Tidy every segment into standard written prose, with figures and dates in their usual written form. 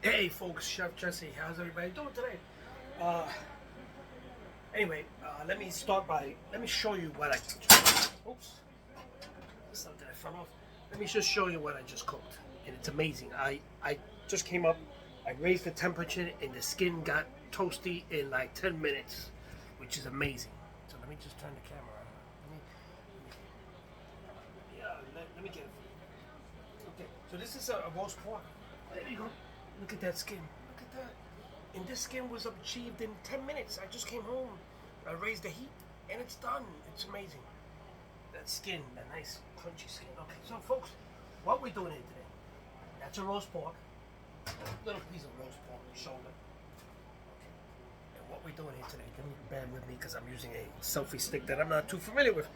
Hey folks, Chef Jesse, how's everybody doing today? Uh, let me start by, let me show you what oops, something I fell off. Let me just show you what I just cooked. And it's amazing. I just came up, I raised the temperature and the skin got toasty in like 10 minutes, which is amazing. So let me just turn the camera on. Let me get it. Okay, so this is a roast pork. There you go. Look at that skin. Look at that. And this skin was achieved in 10 minutes. I just came home. I raised the heat and it's done. It's amazing. That skin, that nice crunchy skin. Okay, so folks, what we're doing here today, that's a roast pork. A little piece of roast pork shoulder. Okay. And what we're doing here today, let me bear with me because I'm using a selfie stick that I'm not too familiar with.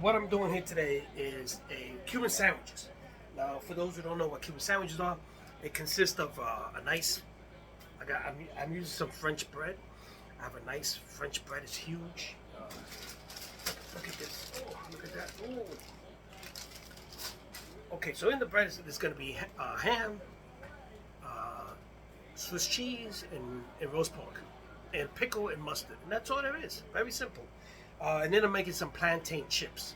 What I'm doing here today is a Cuban sandwiches. Now, for those who don't know what Cuban sandwiches are, it consists of a nice. I'm using some French bread. I have a nice French bread. It's huge. Look at this. Oh, look at that. Oh. Okay, so in the bread there's going to be ham, Swiss cheese, and roast pork, and pickle and mustard, and that's all there is. Very simple. And then I'm making some plantain chips.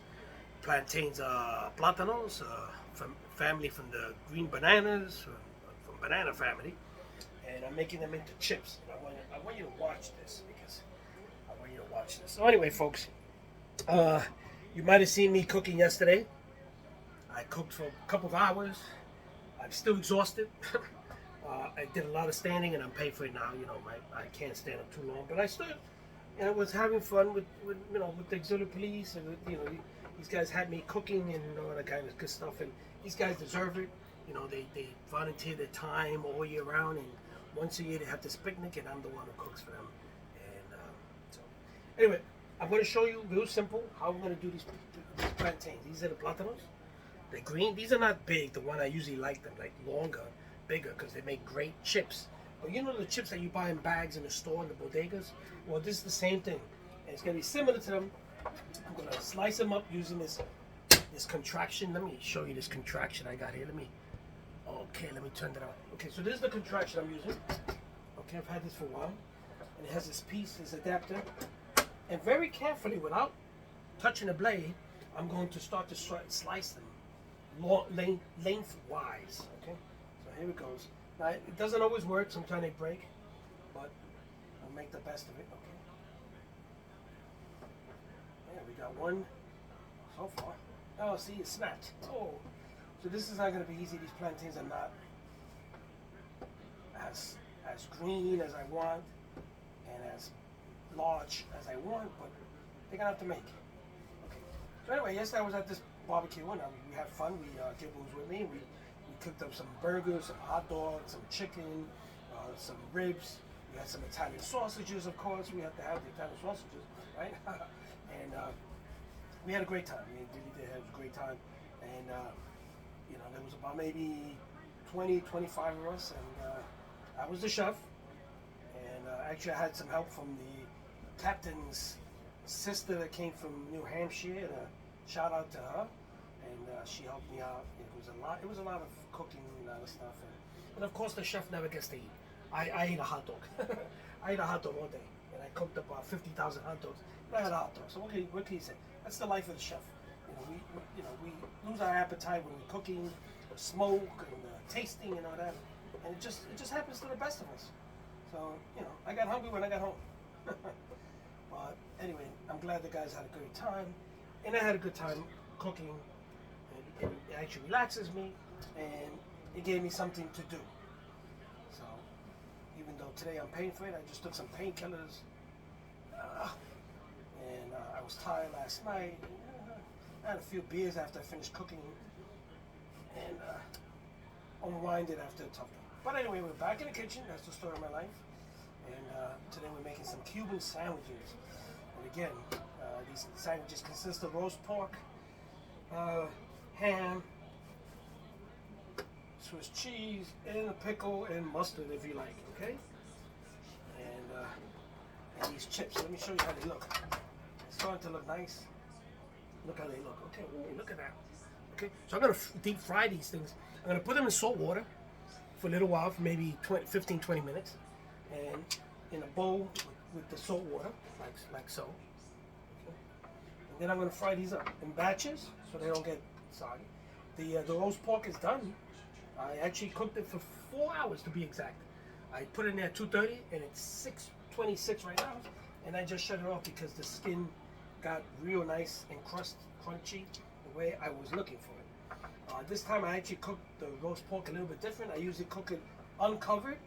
Plantains, plátanos, from family from the green bananas, from banana family, and I'm making them into chips. And I want you to watch this because I want you to watch this. So anyway, folks, you might have seen me cooking yesterday. I cooked for a couple of hours. I'm still exhausted. I did a lot of standing, and I'm paid for it now. You know, I can't stand up too long, but I stood. And I was having fun with the auxiliary police, and these guys had me cooking and all that kind of good stuff. And these guys deserve it. You know, they volunteer their time all year round, and once a year they have this picnic, and I'm the one who cooks for them. And so, anyway, I'm going to show you real simple how I'm going to do these plantains. These are the plátanos. They're green. These are not big. The one I usually like them, like longer, bigger, because they make great chips. But you know the chips that you buy in bags in the store, in the bodegas? Well, this is the same thing. And it's going to be similar to them. I'm going to slice them up using this contraction. Let me show you this contraction I got here. Let me turn that on. Okay, so this is the contraction I'm using. Okay, I've had this for a while. And it has this piece, this adapter. And very carefully, without touching the blade, I'm going to start to slice them lengthwise. Okay, so here it goes. Now, it doesn't always work. Sometimes they break, but I'll make the best of it. Okay. Yeah, we got one so far. Oh, see, it snapped. Oh, so this is not going to be easy. These plantains are not as green as I want and as large as I want, but they're gonna have to make. Okay. So anyway, yesterday I was at this barbecue and we had fun. Gibbo was with me. We cooked up some burgers, some hot dogs, some chicken, some ribs. We had some Italian sausages, of course. We have to have the Italian sausages, right? And we had a great time. We really did have a great time. And there was about maybe 20, 25 of us, and I was the chef. And actually, I had some help from the captain's sister that came from New Hampshire, and shout out to her. And she helped me out. It was a lot of cooking and other stuff. And of course, the chef never gets to eat. I ate a hot dog. I ate a hot dog all day, and I cooked about 50,000 hot dogs. And I had a hot dog. So what can you say? That's the life of the chef. We lose our appetite when we're cooking, smoke, and tasting, and all that. And it just happens to the best of us. So I got hungry when I got home. But anyway, I'm glad the guys had a great time, and I had a good time cooking. It actually relaxes me, and it gave me something to do. So even though today I'm paying for it, I just took some painkillers, and I was tired last night. I had a few beers after I finished cooking, and unwinded after a tough day. But anyway, we're back in the kitchen. That's the story of my life. And today we're making some Cuban sandwiches. And again, these sandwiches consist of roast pork, ham, Swiss cheese, and a pickle and mustard if you like, okay? And these chips, let me show you how they look. It's starting to look nice. Look how they look. Okay, ooh, look at that. Okay, so I'm going to deep fry these things. I'm going to put them in salt water for a little while, for maybe 15, 20 minutes, and in a bowl with the salt water, like so. Okay. And then I'm going to fry these up in batches so they don't get soggy. The roast pork is done. I actually cooked it for 4 hours to be exact. I put it in there at 2:30 and it's 6:26 right now, and I just shut it off because the skin got real nice and crunchy the way I was looking for it. This time I actually cooked the roast pork a little bit different. I usually cook it uncovered,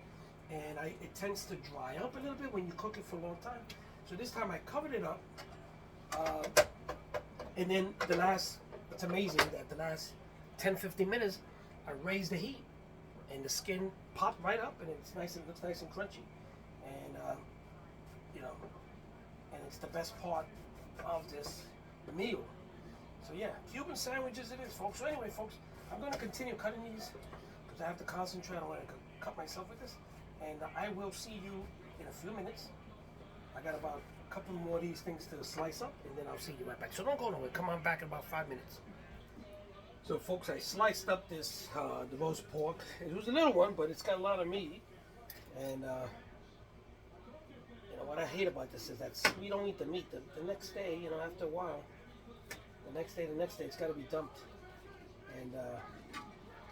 and it tends to dry up a little bit when you cook it for a long time. So this time I covered it up, and then it's amazing that the last 10-15 minutes I raised the heat, and the skin popped right up, and it's nice and looks nice and crunchy, and and it's the best part of this meal. So yeah, Cuban sandwiches it is, folks. So anyway, folks, I'm going to continue cutting these because I have to concentrate on what I cut myself with this, and I will see you in a few minutes. I got about a couple more of these things to slice up, and then I'll see you right back. So don't go nowhere. Come on back in about 5 minutes. So folks, I sliced up this the roast pork. It was a little one, but it's got a lot of meat. And what I hate about this is that we don't eat the meat. The next day, after a while, the next day, it's got to be dumped. And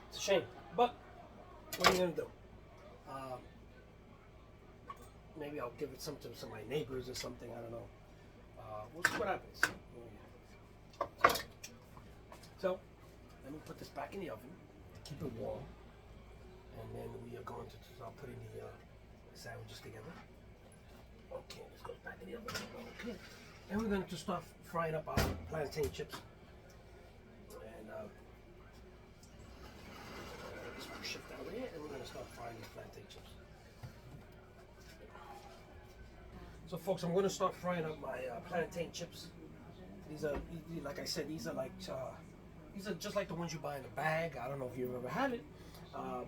it's a shame. But what are you gonna do? Maybe I'll give it some to some of my neighbors or something. I don't know. We'll see what happens. So. Let me put this back in the oven to keep it warm, and then we are going to start putting the sandwiches together. Okay, this goes back in the oven. Okay, and we're going to start frying up our plantain chips. And let's shift that over here, and we're going to start frying these plantain chips. So, folks, I'm going to start frying up my plantain chips. These are, like I said, these are just like the ones you buy in a bag. I don't know if you've ever had it,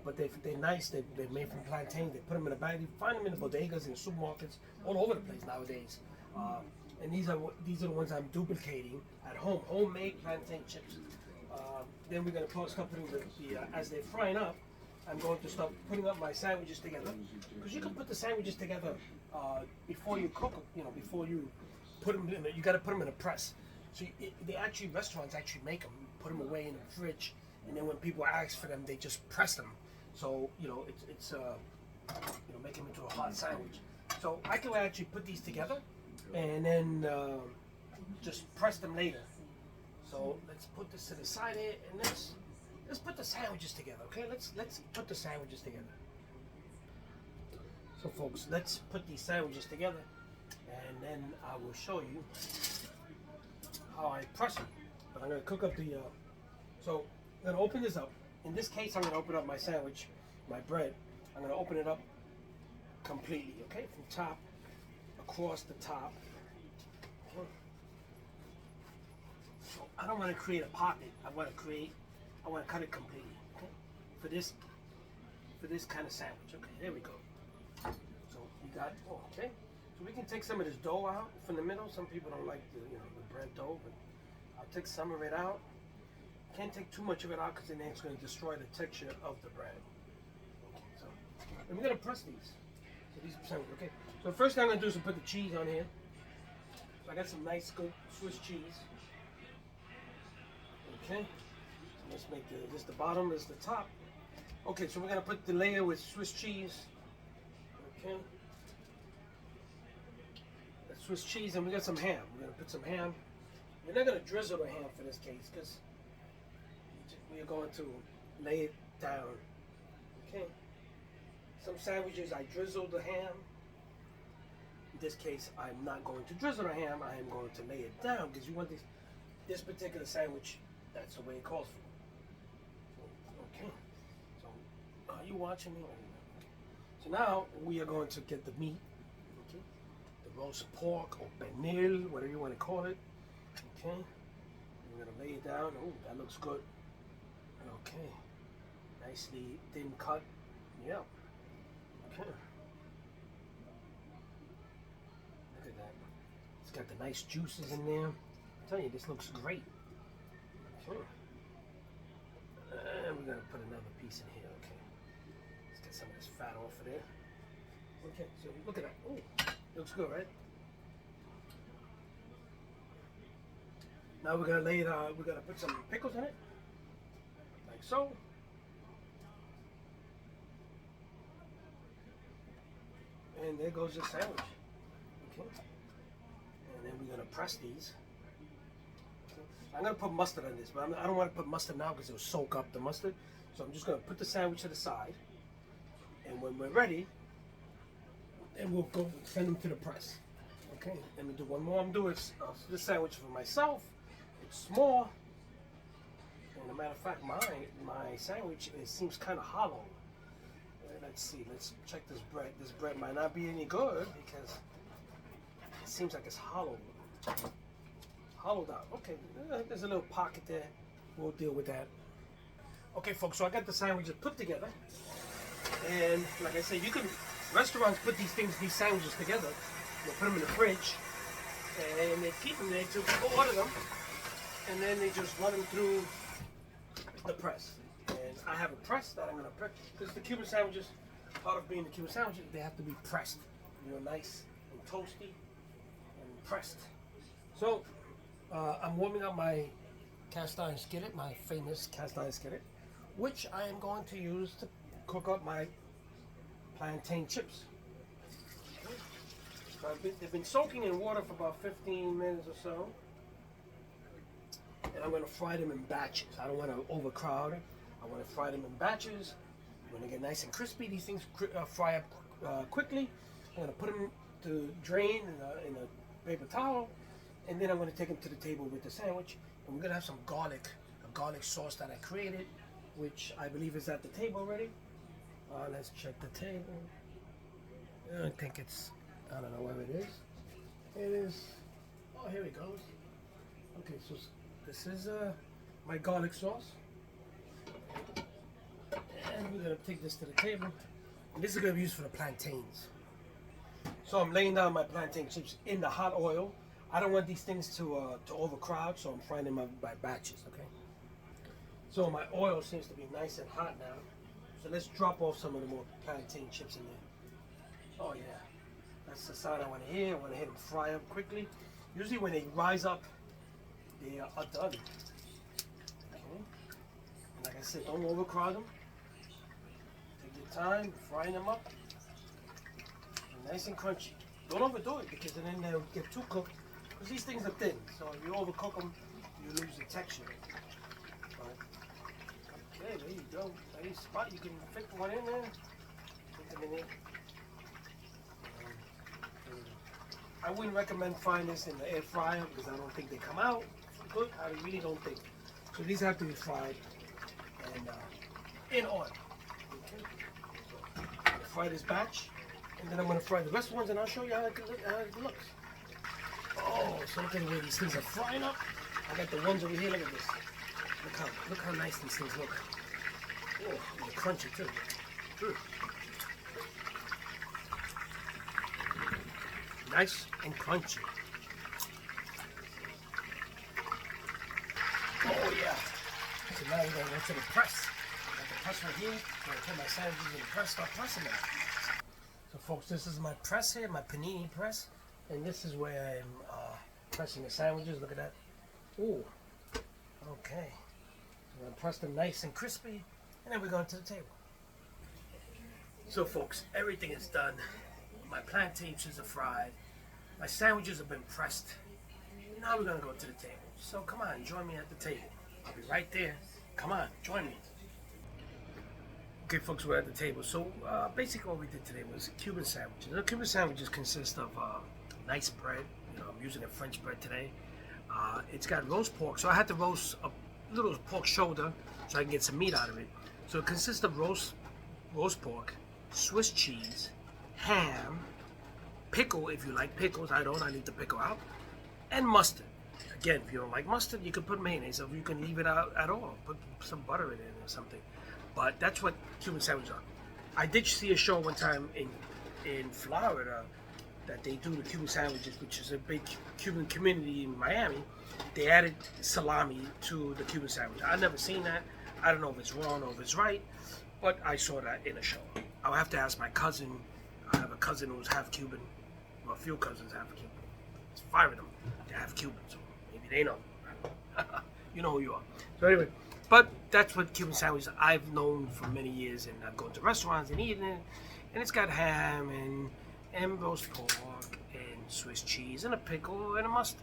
but they're nice. They're made from plantain. They put them in a bag. You find them in the bodegas and supermarkets all over the place nowadays. And these are the ones I'm duplicating at home, homemade plantain chips. Then we're going to start putting as they're frying up, I'm going to start putting up my sandwiches together. Because you can put the sandwiches together before you cook them. Before you put them in, you got to put them in a press. So restaurants actually make them, put them away in the fridge, and then when people ask for them, they just press them. So it's make them into a hot sandwich. So I can actually put these together, and then just press them later. So let's put this to the side here, and let's put the sandwiches together. Okay, let's put the sandwiches together. So folks, let's put these sandwiches together, and then I will show you how I press them. But I'm going to cook up so I'm going to open this up. In this case, I'm going to open up my sandwich, my bread. I'm going to open it up completely, okay? From top, across the top. Okay. So I don't want to create a pocket. I want to cut it completely, okay? For this kind of sandwich. Okay, there we go. So you got, okay. So we can take some of this dough out from the middle. Some people don't like the bread dough, but I'll take some of it out. Can't take too much of it out because then it's going to destroy the texture of the bread. Okay, so and we're going to press these. So these are sandwiches, okay. So the first thing I'm going to do is put the cheese on here. So I got some nice good Swiss cheese. Okay. So let's make this the bottom, this the top. Okay, so we're going to put the layer with Swiss cheese. Okay. Swiss cheese, and we got some ham. We're going to put some ham. We're not going to drizzle the ham for this case because we are going to lay it down. Okay. Some sandwiches I drizzle the ham. In this case, I'm not going to drizzle the ham. I am going to lay it down because you want this particular sandwich. That's the way it calls for. Okay. So, are you watching me? So now we are going to get the meat. Roast pork or pernil, whatever you want to call it. Okay, we're gonna lay it down. Oh, that looks good. Okay, nicely thin cut. Yeah. Okay. Look at that. It's got the nice juices in there. I'm telling you, this looks great. Okay. And we're gonna put another piece in here. Okay. fat off of there. Okay, so look at that. Oh, looks good, right? Now we're gonna lay it. We're gonna put some pickles in it, like so. And there goes your sandwich. Okay. And then we're gonna press these. I'm gonna put mustard on this, but I don't want to put mustard now because it'll soak up the mustard. So I'm just gonna put the sandwich to the side, and when we're ready, then we'll go send them to the press. Okay. Let me do one more. I'm doing this sandwich for myself. It's small. And a matter of fact, my sandwich seems kind of hollow. Let's see. Let's check this bread. This bread might not be any good because it seems like it's hollow. Hollowed out. Okay, there's a little pocket there. We'll deal with that. Okay, folks, so I got the sandwiches put together. And like I said, restaurants put these sandwiches together. They'll put them in the fridge. And they keep them there until people order them. And then they just run them through the press. And I have a press that I'm going to press. Because the Cuban sandwiches, part of being the Cuban sandwiches, they have to be pressed. Nice and toasty and pressed. So, I'm warming up my cast iron skillet, my famous cast iron skillet, which I am going to use to cook up my plantain chips. So they've been soaking in water for about 15 minutes or so, and I'm going to fry them in batches. I don't want to overcrowd it. I want to fry them in batches. When they get nice and crispy, these things fry up quickly. I'm going to put them to drain in a paper towel. And then I'm going to take them to the table with the sandwich. And we're going to have some garlic, a garlic sauce that I created, which I believe is at the table already. Let's check the table. I think it's, I don't know where it is. It is, oh, here it goes. Okay, so this is my garlic sauce. And we're going to take this to the table. And this is going to be used for the plantains. So I'm laying down my plantain chips in the hot oil. I don't want these things to overcrowd, so I'm frying them up by batches, okay? So my oil seems to be nice and hot now. So let's drop off some of the more plantain chips in there. Oh yeah, that's the sound I want to hear. I want to hear them fry up quickly. Usually when they rise up, they are done. Okay? And like I said, don't overcrowd them. Take your time, frying them up. And nice and crunchy. Don't overdo it because then they'll get too cooked. Because these things are thin, so if you overcook them, you lose the texture. But, okay, there you go. Nice spot. You can fit one in there. Put them in there. I wouldn't recommend frying this in the air fryer because I don't think they come out good. I really don't think. So these have to be fried and in oil. Okay. So I'm gonna fry this batch, and then I'm gonna fry the rest of the ones, and I'll show you how it looks. Oh, so look at the way these things are frying up. I got the ones over here. Look at this. Look how nice these things look. Oh, they're crunchy too. Nice and crunchy. Oh yeah. So now we're gonna go to the press. I got the press right here. I'm gonna put my sandwiches in the press, start pressing them. So folks, this is my press here, my panini press. And this is where I'm pressing the sandwiches. Look at that. Ooh. Okay. So I'm going to press them nice and crispy. And then we're going to the table. So folks, everything is done. My plantain chips are fried. My sandwiches have been pressed. Now we're going to go to the table. So come on, join me at the table. I'll be right there. Come on, join me. Okay, folks, we're at the table. So basically what we did today was Cuban sandwiches. The Cuban sandwiches consist of nice bread. I'm using a French bread today. It's got roast pork, so I had to roast a little pork shoulder so I can get some meat out of it. So it consists of roast pork, Swiss cheese, ham, pickle if you like pickles. I don't. I leave the pickle out, and mustard. Again, if you don't like mustard, you can put mayonnaise, or you can leave it out at all. Put some butter in it or something. But that's what Cuban sandwiches are. I did see a show one time in Florida that they do the Cuban sandwiches, which is a big Cuban community in Miami. They added salami to the Cuban sandwich. I've never seen that. I don't know if it's wrong or if it's right, but I saw that in a show. I'll have to ask my cousin. I have a cousin who's half Cuban. Well, a few cousins half Cuban. There's 5 of them. They're half Cuban, so maybe they know. You know who you are. So anyway, but that's what Cuban sandwiches I've known for many years, and I go to restaurants and eat it, and it's got ham and roast pork and Swiss cheese and a pickle and a mustard.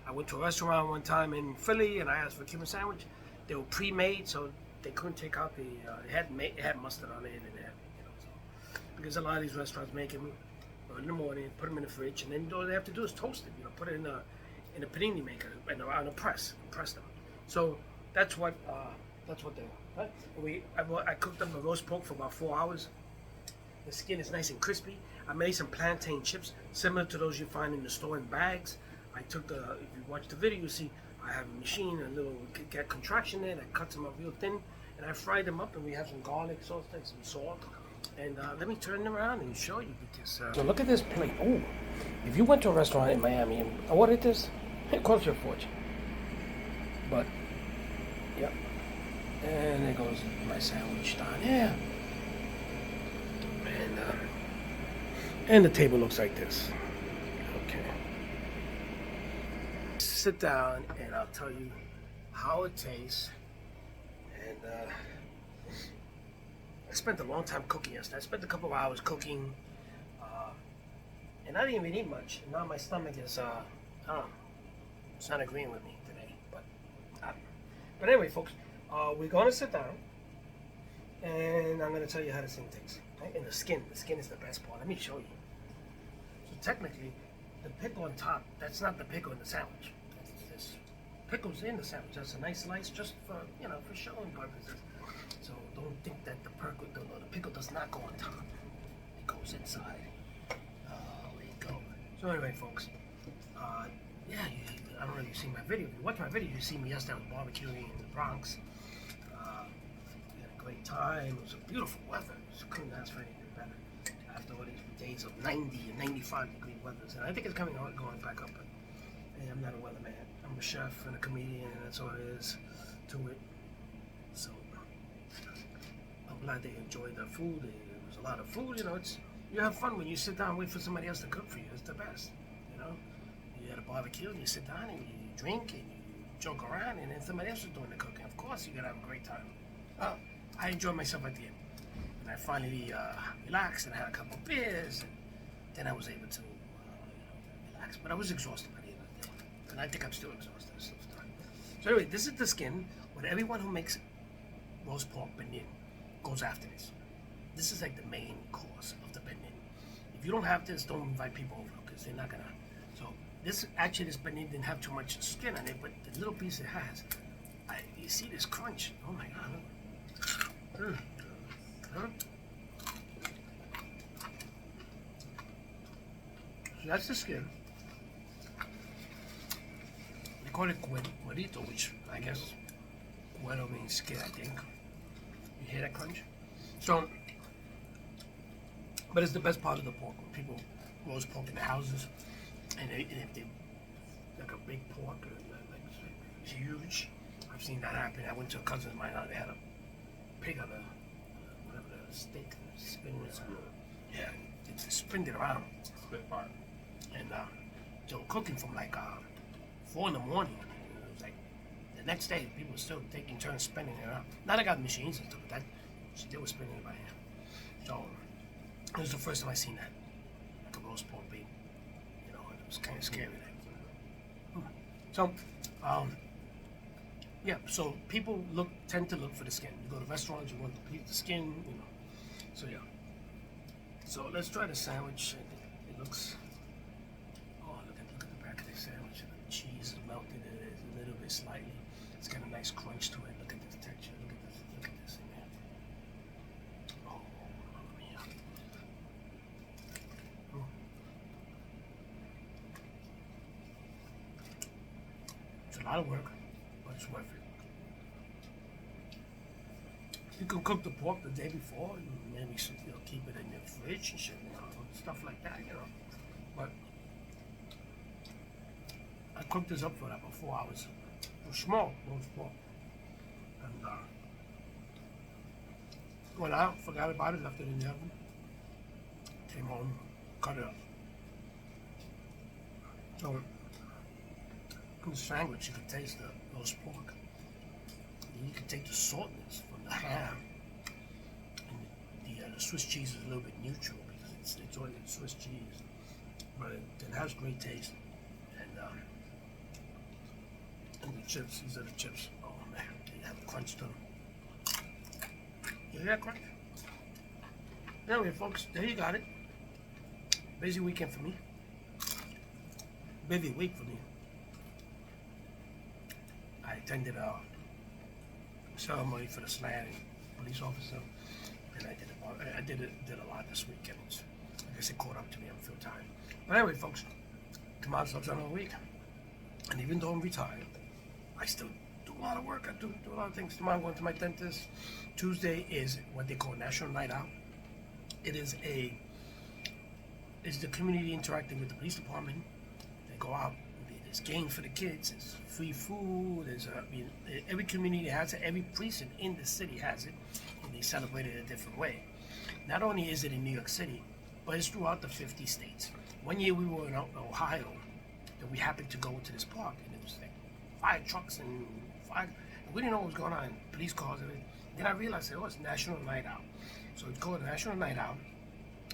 I went to a restaurant one time in Philly and I asked for a Cuban sandwich. They were pre-made, so they couldn't take out the. It had mustard on it and there, so, because a lot of these restaurants make them in the morning, put them in the fridge, and then all they have to do is toast it. Put it in a panini maker and on a press them. So that's what they are. Right? I cooked up the roast pork for about 4 hours. The skin is nice and crispy. I made some plantain chips similar to those you find in the store in bags. I took if you watch the video, you see I have a machine, a little contraction there that cuts them up real thin, and I fried them up, and we have some garlic sauce, and some salt. And let me turn them around and show you because. So look at this plate. Oh, if you went to a restaurant in Miami and ordered this, it costs you a fortune. But, yep. And there goes my sandwich down here. And the table looks like this. Okay. Sit down and I'll tell you how it tastes. And I spent a long time cooking yesterday. I spent a couple of hours cooking. And I didn't even eat much. Now my stomach is, it's not agreeing with me today. But anyway, folks, we're going to sit down. And I'm going to tell you how this thing tastes. Right? And the skin is the best part. Let me show you. So technically, the pickle on top, that's not the pickle in the sandwich. This pickle's in the sandwich. That's a nice slice just for, for showing purposes. So don't think that the pickle does not go on top. It goes inside. There you go. So anyway, folks, yeah, I don't know if you've seen my video. If you watch my video, you see me yesterday. I was barbecuing in the Bronx. We had a great time. It was a beautiful weather. Couldn't ask for anything better. After all these days of 90 and 95 degree weathers, and I think it's going back up. But hey, I'm not a weatherman. I'm a chef and a comedian, and that's all it is to it. So I'm glad they enjoyed the food. There was a lot of food. You have fun when you sit down and wait for somebody else to cook for you. It's the best. You had a barbecue and you sit down and you drink and you joke around, and then somebody else is doing the cooking. Of course, you're gonna have a great time. I enjoyed myself at the end. And I finally relaxed and had a couple of beers, and then I was able to relax. But I was exhausted by the end of the day, and I think I'm still exhausted. So anyway, this is the skin. What everyone who makes roast pork benin goes after this. This is like the main course of the benin. If you don't have this, don't invite people over because they're not gonna. So this benin didn't have too much skin on it, but the little piece it has, you see this crunch. Oh my God. Huh? So that's the skin. They call it cuerito, which I guess cuero means skin, I think. You hear that crunch? So, but it's the best part of the pork. When people roast pork in their houses, and if they like a big pork, like it's huge. I've seen that happen. I went to a cousin of mine. They had a pig on a steak, spinning it. Yeah, it spinned it around. Spitfire. And they were cooking from like 4 in the morning. It was like the next day, people were still taking turns spinning it around. Now they got machines and stuff, but they were spinning it by hand. So it was the first time I seen that, like a roast pork beef. And it was kind of scary. So, yeah. So people tend to look for the skin. You go to restaurants, you want the skin. So yeah. So let's try the sandwich. It looks. Oh, look at the back of the sandwich. The cheese is melted in it a little bit slightly. It's got a nice crunch to it. Look at this texture. Look at this in there. Oh yeah. It's a lot of work, but it's worth it. You can cook the pork the day before, and maybe keep it in your fridge and shit, stuff like that, But I cooked this up for about 4 hours. It was small roast pork, and Went out, forgot about it, left it in the oven. Came home, cut it up. So in the sandwich, you could taste the roast pork. And you could take the saltness from the ham. And the Swiss cheese is a little bit neutral because it's only Swiss cheese, but it has great taste. And the chips, these are the chips. Oh man, they have crunch to them. You hear that crunch? Anyway, folks, there you got it. Busy weekend for me. Busy week for me. I attended a ceremony for the SLAD police officer, and I did a lot this weekend. I guess it caught up to me. I feel tired. But anyway, folks, tomorrow's another week, and even though I'm retired, I still do a lot of work. I do a lot of things. Tomorrow I'm going to my dentist. Tuesday is what they call National Night Out. It's the community interacting with the police department. They go out. There's games for the kids. There's free food. Every community has it. Every precinct in the city has it, and they celebrate it a different way. Not only is it in New York City, but it's throughout the 50 states. One year we were in Ohio, and we happened to go to this park, and it was like 5 trucks and we didn't know what was going on. Police cars and everything. Then I realized it's National Night Out. So it's called National Night Out.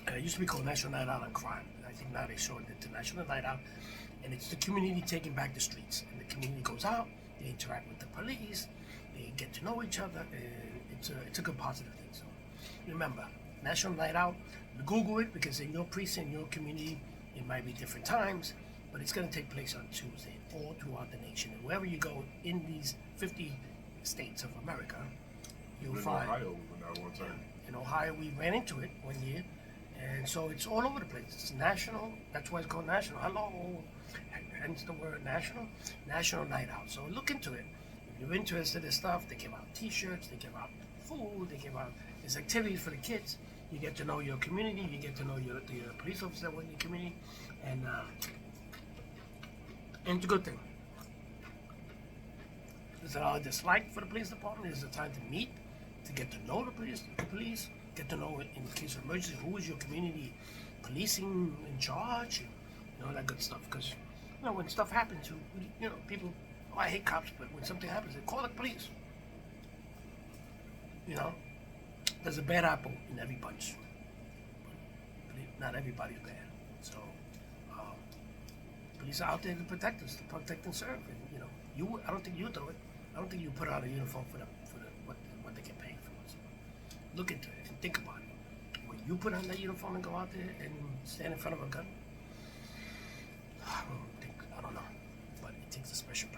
It used to be called National Night Out on Crime. I think now they shortened it to National Night Out. And it's the community taking back the streets. And the community goes out, they interact with the police, they get to know each other, and it's a good positive thing. So remember, National Night Out, Google it, because in your precinct, your community, it might be different times, but it's going to take place on Tuesday all throughout the nation. And wherever you go in these 50 states of America, you'll find. Ohio, we went out one time. In Ohio, we ran into it one year, and so it's all over the place. It's national. That's why it's called national. Hello, hence the word national. National Night Out. So look into it. If you're interested in stuff, they give out T-shirts, they give out food, they give out there's activities for the kids. You get to know your community. You get to know the police officers that work in your community, and it's a good thing. There's a lot of dislike for the police department. There's a time to meet, to get to know the police, get to know in case of emergency who is your community policing in charge, that good stuff. Because when stuff happens, people, I hate cops, but when something happens, they call the police. There's a bad apple in every bunch, but not everybody's bad. So police are out there to protect us, to protect and serve. And I don't think you do it. I don't think you put out a uniform for what they get paid for. So look into it and think about it. When you put on that uniform and go out there and stand in front of a gun, I don't know, but it takes a special